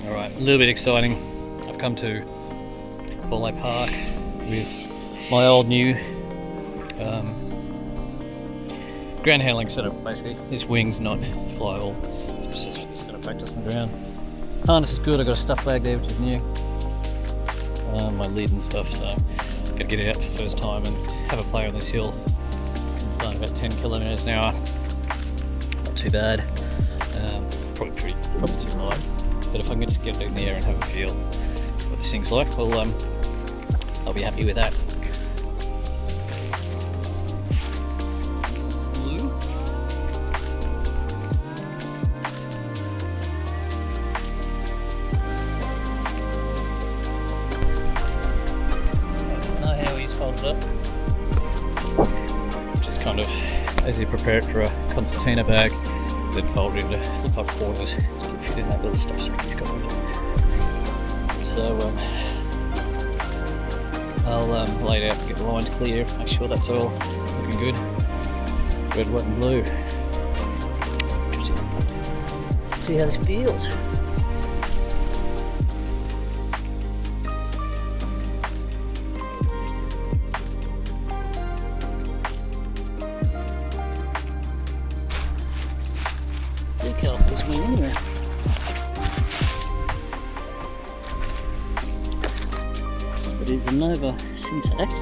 Alright, a little bit exciting. I've come to Borley Park with my old new ground handling setup basically. This wing's not fly all, it's just going to practice on the ground. Harness is good, I've got a stuff bag there which is new. My lid and stuff, so I've got to get it out for the first time and have a play on this hill. It's flying about 10 kilometers an hour, not too bad. Probably too light. But if I can just get it in the air and have a feel what this thing's like, well, I'll be happy with that. Blue. I don't know how he's folded up. Just kind of, as you prepare it for a concertina bag, then fold it into, it looks like quarters to fit in that little stuff sack he's got on it. So I'll lay it out and get the lines clear, make sure that's all looking good. Red, white and blue. See how this feels. Decal for this wing anyway. It is a Nova Syntax.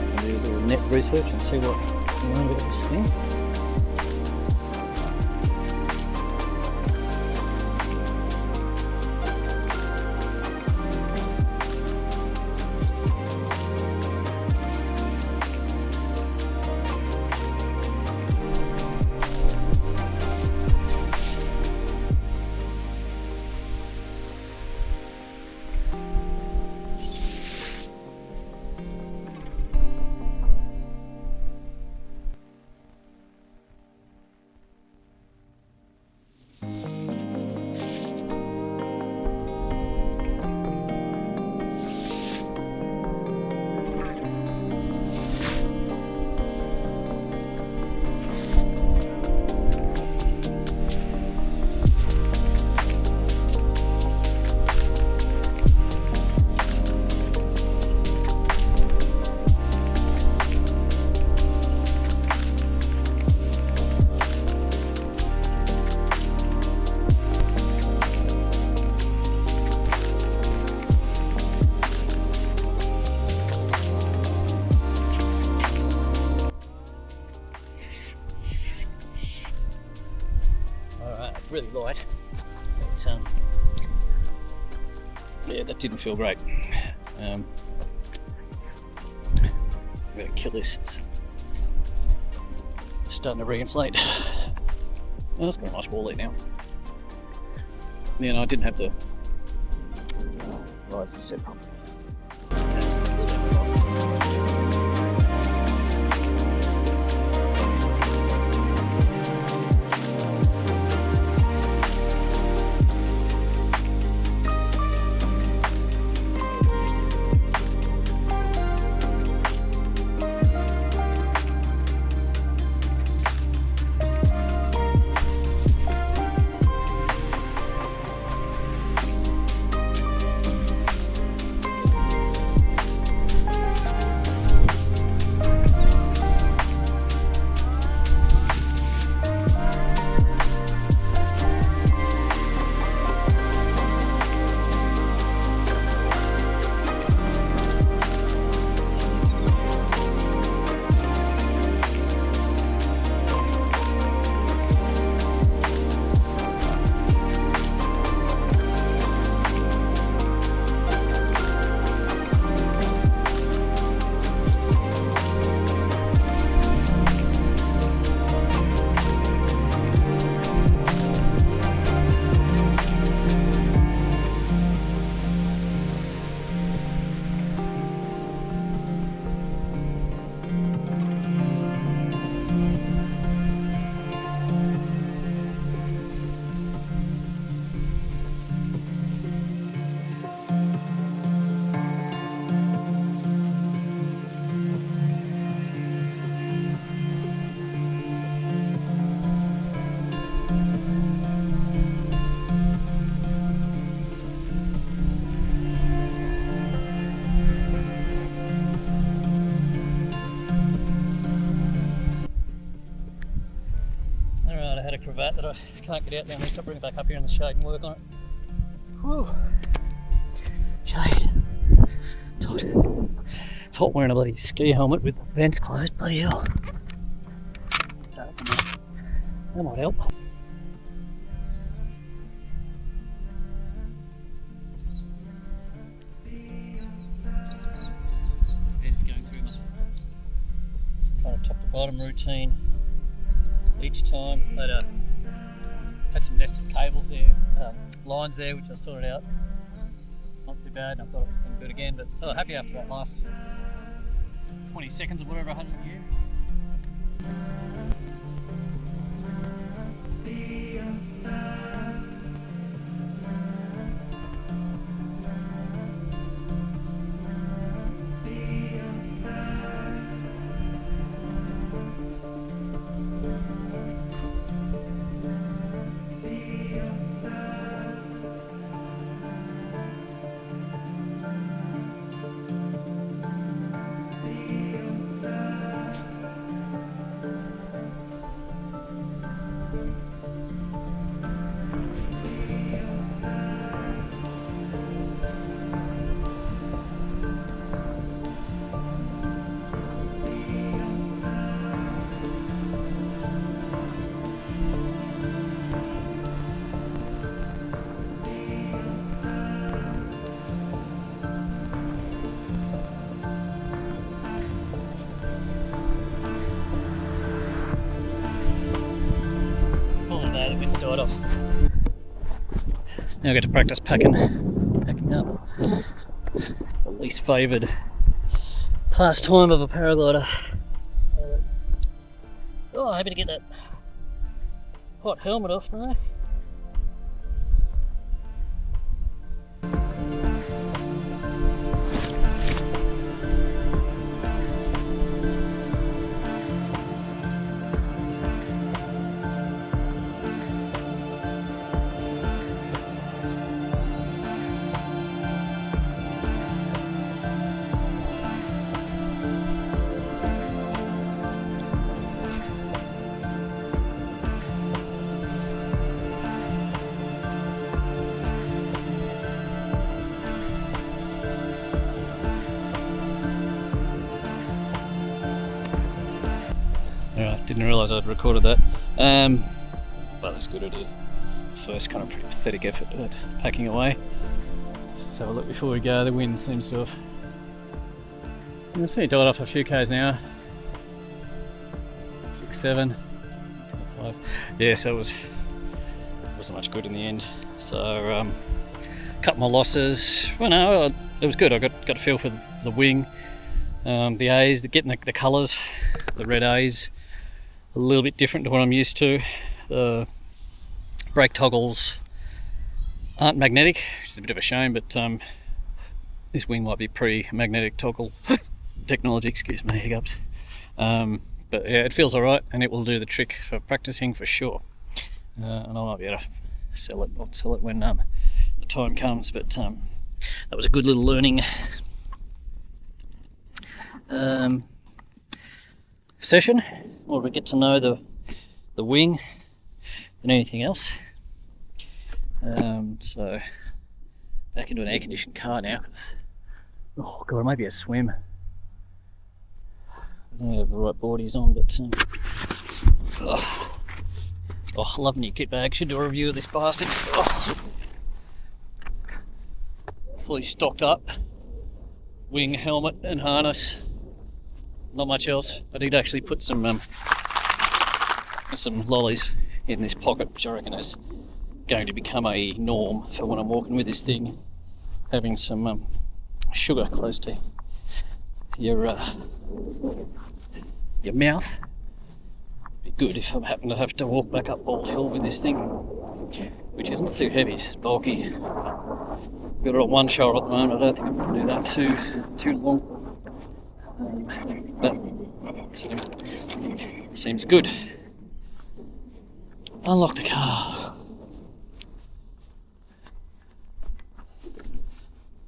I'll do a little net research and see what you want about this thing. Really light, but yeah, that didn't feel great. I'm gonna kill this. It's starting to reinflate. Oh, it's got a nice wall there now. Yeah, no, I didn't have the riser set up. Okay, so it's a little bit off. had a cravat that I can't get out down there, so I'll bring it back up here in the shade and work on it. Whew. Shade. It's hot. It's hot wearing a bloody ski helmet with the vents closed, bloody hell. That might help. Just going through my kind of top to bottom routine each time. Had some nested cables there, lines there, which I sorted out. Not too bad, and I've got everything good again, but happy after that last 20 seconds or whatever I had in the gear. Died off. Now I get to practice packing up. The least favoured pastime of a paraglider. Oh, happy to get that hot helmet off now. Alright, didn't realise I'd recorded that. But it's a good idea. First kind of pretty pathetic effort at packing away. Let's have a look before we go. The wind seems to have... I see it died off a few k's an hour. 6, 7, 5. Yeah, so it wasn't much good in the end. So cut my losses. Well, no, it was good. I got a feel for the wing, the A's, getting the colours, the red A's. A little bit different to what I'm used to. The brake toggles aren't magnetic, which is a bit of a shame, but this wing might be pre-magnetic toggle technology, excuse me, hiccups. But yeah, it feels alright, and it will do the trick for practicing for sure. And I might be able to sell it when the time comes, but that was a good little learning session, or to get to know the wing than anything else. So back into an air-conditioned car now, because oh god, maybe a swim. I don't have the right boardies on, but I love new kit bag. Should do a review of this bastard. Fully stocked up, wing, helmet and harness. Not much else. I did actually put some lollies in this pocket, which I reckon is going to become a norm for when I'm walking with this thing. Having some sugar close to your mouth. Be good if I happen to have to walk back up Bald Hill with this thing, which isn't too heavy, it's just bulky. Got it on one shoulder at the moment. I don't think I can do that too long. That seems good. Unlock the car.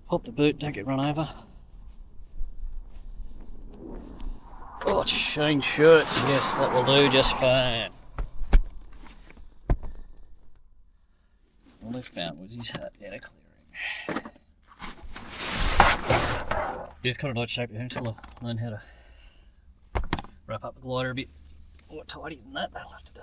Pop the boot, don't get run over. Oh, change shirts. Yes, that will do just fine. All they found was his hat out of clearing. Yeah, it's kind of odd shape here until I learn how to wrap up the glider a bit more tidy than that. They'll have to do.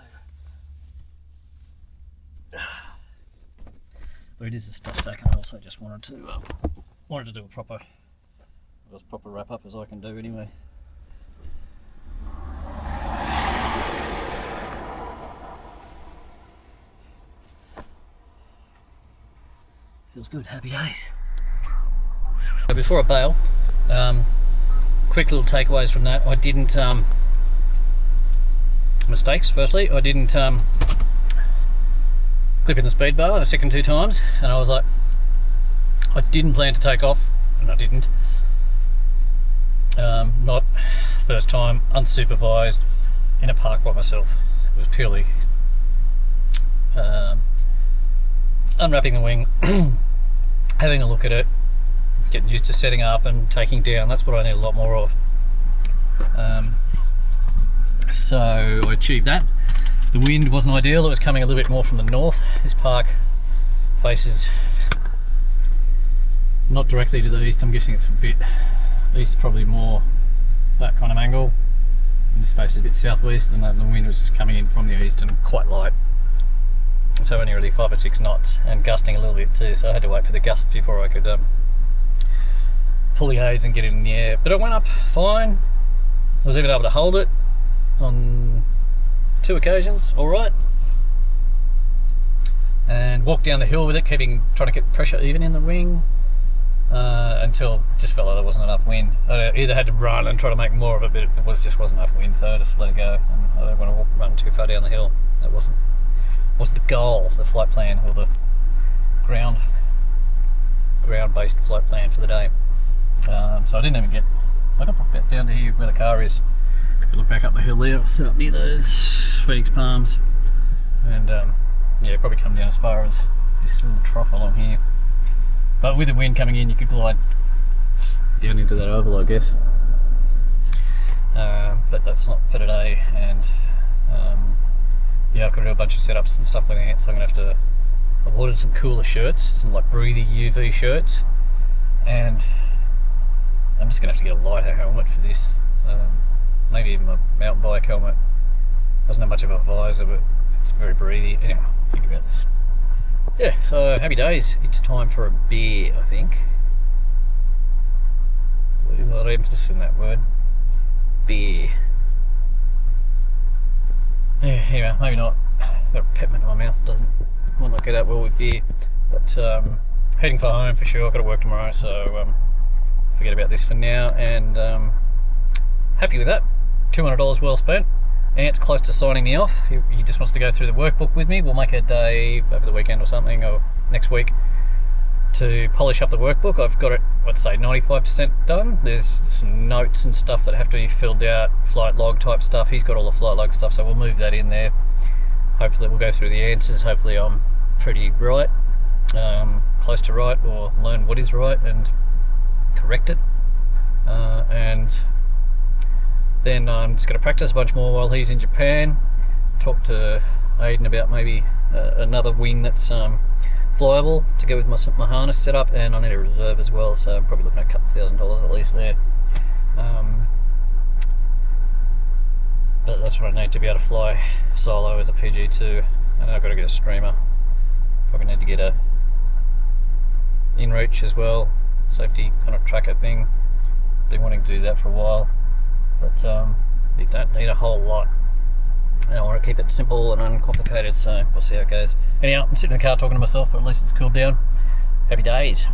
But it is a stuff sack, and I also just wanted to do a proper, as proper wrap up as I can do anyway. Feels good, happy days. So before I bail, quick little takeaways from that. I didn't, mistakes firstly, I didn't clip in the speed bar the second 2 times, and I was like, I didn't plan to take off, and I didn't. Not first time, unsupervised, in a park by myself. It was purely unwrapping the wing, having a look at it, getting used to setting up and taking down. That's what I need a lot more of. So I achieved that. The wind wasn't ideal, it was coming a little bit more from the north. This park faces not directly to the east, I'm guessing it's a bit east, probably more that kind of angle. And this faces a bit southwest, and the wind was just coming in from the east and quite light. So only really 5 or 6 knots and gusting a little bit too, so I had to wait for the gust before I could pull the haze and get it in the air. But it went up fine. I was even able to hold it on 2 occasions, alright. And walked down the hill with it, trying to get pressure even in the wing, until I just felt like there wasn't enough wind. I either had to run and try to make more of it, but it just wasn't enough wind, so I just let it go. And I don't want to run too far down the hill. That wasn't the goal, the flight plan, or the ground-based flight plan for the day. So I didn't even I got back down to here where the car is. If you look back up the hill there, I'll set up near those Phoenix Palms, and yeah, probably come down as far as this little trough along here. But with the wind coming in, you could glide down into that oval, I guess. But that's not for today, and yeah, I've got to do a bunch of setups and stuff like that, so I'm going to have to... I've ordered some cooler shirts, some like breathy UV shirts, and I'm just going to have to get a lighter helmet for this. Maybe even a mountain bike helmet. Doesn't have much of a visor, but it's very breathy. Anyway, think about this. Yeah, so happy days. It's time for a beer, I think. A lot of emphasis in that word. Beer. Yeah, anyway, maybe not. Got a peppermint in my mouth, might not get out well with beer. But heading for home for sure. I've got to work tomorrow, so forget about this for now. And happy with that. $200 well spent. Ant's close to signing me off. He just wants to go through the workbook with me. We'll make a day over the weekend or something, or next week, to polish up the workbook. I've got it, I'd say 95% done. There's some notes and stuff that have to be filled out, flight log type stuff. He's got all the flight log stuff, so we'll move that in there. Hopefully we'll go through the answers. Hopefully I'm pretty right, close to right, or learn what is right and correct it. And then I'm just going to practice a bunch more while he's in Japan. Talk to Aiden about maybe another wing that's flyable to go with my harness setup, and I need a reserve as well, so I'm probably looking at a couple $1,000 at least there. But that's what I need to be able to fly solo as a PG2, and I've got to get a streamer. Probably need to get a InReach as well, safety kind of tracker thing. Been wanting to do that for a while, but you don't need a whole lot. And I want to keep it simple and uncomplicated, so we'll see how it goes. Anyhow, I'm sitting in the car talking to myself, but at least it's cooled down. Happy days.